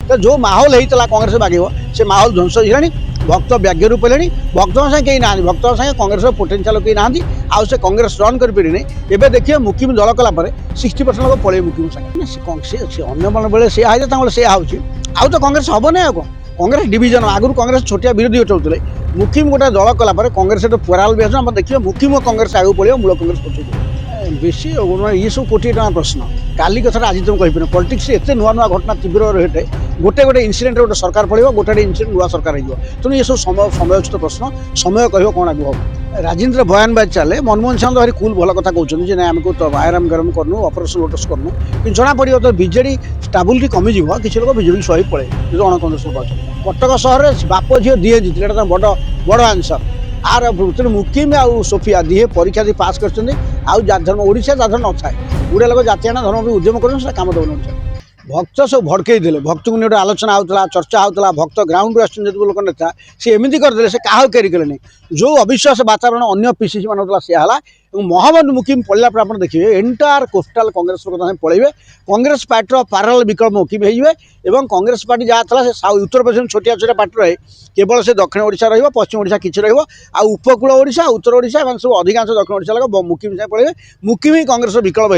तो जो माहौल होता कांग्रेस बागे से माहौल ध्वंस हो भक्त व्याग्यरू पड़े भक्त सागे कहीं ना भक्त सागे कांग्रेस पोटेनशियल कहीं ना आउ से कांग्रेस रन कर देखिए मुकिम दल कलापर 60% लोक पड़े मुकिम सागे अन्य बेले सी है सी आउ तो कांग्रेस हम ना कांग्रेस डिविजन आगुरी कांग्रेस छोटिया विरोधी उठाऊे मुकिम गोटे दल कलापर कांग्रेस पराल भी आम देखिए मुकिम कांग्रेस आगे पड़े मूल कांग्रेस पछू बेसी ये सब कोटी टका प्रश्न काली कथा आज तुम कहीपर पॉलिटिक्स एत नुआ नुआ घटना तीव्र रहे गोटे गोटे इनसीडेंट गोटे सरकार पड़े गोटे इनसीडेंट नुआ सरकार हो तेणु ये सब समयोचित प्रश्न समय कह कौन आगे हम राजेन्द्र बयानबाजी चले मनमोहन सिंह भारी कूल भल कथा कहते हैं आम को आराम गरम करनु ऑपरेशन लोटस करनु कि जना पड़ो तो बीजेडी स्टाबिलिटी कमिज किसी लोग बीजेडी सही पड़े जो अण कांग्रेस लोक अच्छा कटक सहर बाप झील दिए जीते बड़ बड़ आंसर आर मुकिम आउ सोफिया दिहे परीक्षा दी पास कर धर्म ओडिशा धर्म न थाए गुड़े लोग जातियाना धर्म भी उद्यम कर कम दौन भक्त सब भड़कई देले भक्त को गोटे आलोचना होता चर्चा होता भक्त ग्राउंड आसुच्च लोक नेता सी एमती करदे से क्या कैरी कले जो अविश्वास वातावरण अन्य पीसीसी मान होता सी मोहम्मद मुकिम पड़ला पर आप देखिए एंटायर कोस्टाल कांग्रेस लोक पड़े कांग्रेस पार्टी पाराल विकल्प मुकिम हो कांग्रेस पार्टी जहाँ था से उत्तर पश्चिम छोटिया छोटिया पार्टी रहे केवल से दक्षिण ओडिशा रही पश्चिम ओडिशा किसी उपकूल ओडिशा उत्तर ओडिशा सब अधिकांश दक्षिण ओडिशा लोग मुकिम से पड़े मुकिम ही कांग्रेस विकल्प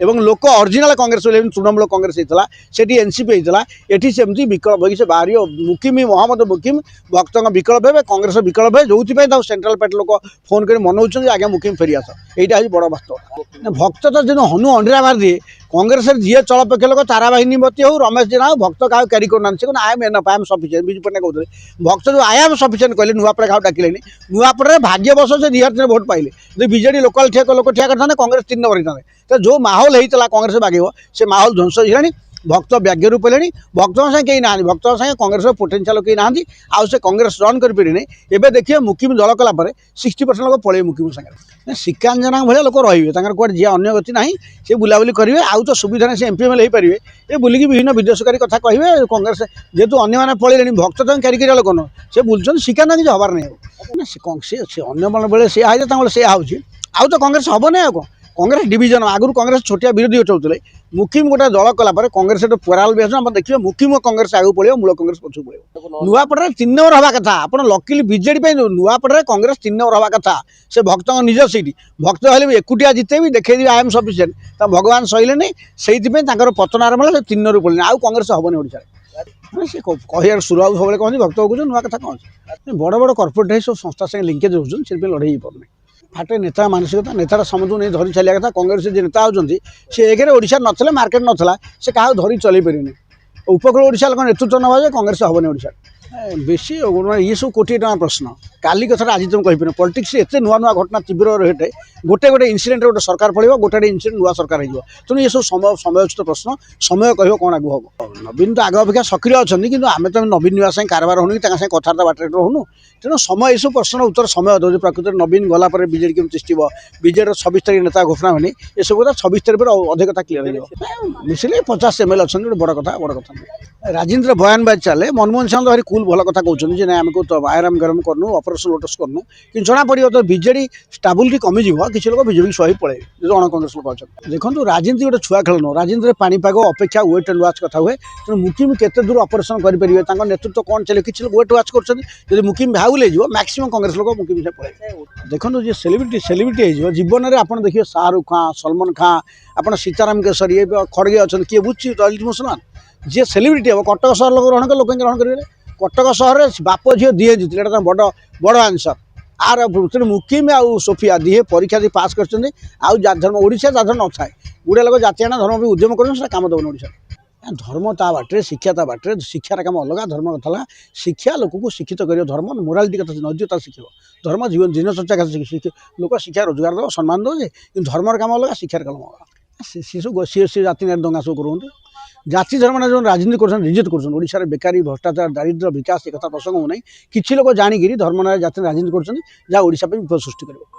हो लोक ऑरिजिनल कांग्रेस तृणमूल कांग्रेस होता से एनसीपी होता ये सेमती विकल्प हो बाहर मुकिम मोहम्मद मुकिम भक्त विकल्प है कांग्रेस विकल्प है जो सेंट्रल पार्टी लोक फोन कर मनाऊँ आगे मुकिम फेरी आस यहाँ हूँ बड़ वास्तव भक्त तो जो हनु अंडा मार दिए कांग्रेस जी चलपक्ष लोक तारा बाहिनी मती हो रमेश जेना हो भक्त क्या क्यारी करना I am enough I am sufficient Biju Patnaik कहते भक्त जो आई एम सफिसीयंट कहले नुआपड़े क्या डाकिले नुआपड़े भाग्यवश से 2003 भोट पाइले जो बीजेडी लोकाल ठिया लोक ठिया करते कांग्रेस 3 नंबर होता तो जो माहौल होता कांग्रेस बागे से माहौल ध्वंस हो भक्त व्याग्यरू पड़े भक्त सागे कहीं ना भक्त सागे कांग्रेस पोटेनशियल कहीं ना आउ से कांग्रेस रन कर देखिए मुकिम दल कलापर 60% लोक पड़े मुकिम सागे श्रीकांजना भाई लोक रे कौन जी अन्य गति ना सी बुलाबुली करेंगे आउ तो सुविधा से एमपीएमएल हो पारे ये बुलिकी विभिन्न विदेशकारी कथा कहे कांग्रेस जेहतु अन्य पड़े भक्त तो क्यारी कर लोक न से बुलूँ श्रीकांत किसी हबार नहीं अन्य बेले सी है सी आउ तो कांग्रेस हम ना कांग्रेस डिविजन आगुरी कांग्रेस छोटिया विरोधी उठाऊे मुकिम गोटे दल कलापर कांग्रेस पराल भी आम देखिए मुकिम कांग्रेस आगे पड़े मूल कांग्रेस पछू पड़े नुआपड़े 3 नंबर हवा कथा आप लकिली बीजेडी नुआपड़े कांग्रेस 3 नंबर हवा कथा से भक्त निज सीट भक्त हेल्ले भी एकुटिया जिते भी देखी आई एम सफिसीयंट तो भगवान सहिले नहीं से पतन आरंभ है 3 नंबर पड़े आउ कांग्रेस हेनी ओडिशा से कह सुरबाबू सब कहते भक्त को नुआ कथा कौन बड़ बड़ कर्पोरेट सब संस्था संगे लिंकेज हो लड़े पारे फाटे नेता मानसिकता नेता समझ नहीं धरी चलिया कथा कांग्रेस जो नेता होती सी एक ओडिशा ना मार्केट नाला से क्या धरी चल पारे उपकूल ओडिशा लोक नेतृत्व ना कांग्रेस हेनी ओडिशा बेसी ये सब कोटी टका प्रश्न काली कथा आज तुम कहीपर पॉलिटिक्स एत नुआ नुआ घटना तीव्र रहे गोटे गोटे इनसीडेंट गोटे सरकार पड़े गोटे इनसीडेंट नुआ सरकार हो तेणु ये सब समयोचित प्रश्न समय कह कौन आगे हम नवीन तो आग अपेक्षा सक्रिय अच्छा कि आम तो नवीन निवास संगे कारबार होनी कि कथबार्ता बाटर रोनु तेणु समय ये सब प्रश्न उत्तर समय दे प्रकृति नवीन गलापर बीजेडी केमी तिष्ठिब बीजेडी 26 तारीख नेता घोषणा होनी ये सब कथा 26 तारीख पर अधिक कथा क्लीयर हो मिसिले 50 एमएलए अच्छा बड़ कथा राजेन्द्र बयानबाजी चले मनमोहन सिंह भारी कूल भल कथा कहते हैं आम को आराम गरम करनु ऑपरेशन लोटस करनु कि जना पड़ो तो बीजेडी स्टाबिलिटी कमिज किसी लोग बीजेडी सही पड़े जो अण कांग्रेस लोक अच्छा देखो राजनीति गोटे छुआ खेल न राजनीति पानीपाग अपेक्षा वेट एंड वाच कथा हुए तेणु मुकिम केते दूर ऑपरेशन करेंगे नेतृत्व कौन चले किसी लोग वेट वाच कर मुकिम भागुल मैक्सिमम कांग्रेस लोग मुकिम से पड़े देखो जी सेलिब्रिटी जीवन में आप देखिए शाहरुख खान सलमान खान आप सीताराम केसरी खड़गे अच्छा किए बुझी दलित मुसलमान जी सेलिब्रिटी हम कटक सहर लोक ग्रहण कर लोक ग्रहण करेंगे कटक सहर बाप झील दिए जीते बड़ बड़ आंसर आर मुकिम आउ सोफिया दिहे परीक्षा दी पास कर धर्म ओडिशा धर्म न थाए गुड़े लोग जातियाना धर्म भी उद्यम कर कम दौन ओडिशा धर्म ता बाटे शिक्षा ता बाटे शिक्षार कम अलग धर्म कथा शिक्षा लोक को शिक्षित कर धर्म मोरालिटी कथा नैतिकता शिख धर्म जीवन दिनचर्चा कथा लोक शिक्षा रोजगार दे सम्मान दे कि धर्म कम अलग शिक्षार कम अलग सी सब सी जाति दंगा सब करूँ जाति धर्म जो राजनीति कर रिजेक्ट कर बेकारी भ्रष्टाचार दारिद्र्य विकास एक प्रसंग हो ना कि लोग जाणिकी धर्म जाति राजनीति कर विपद सृष्टि कर।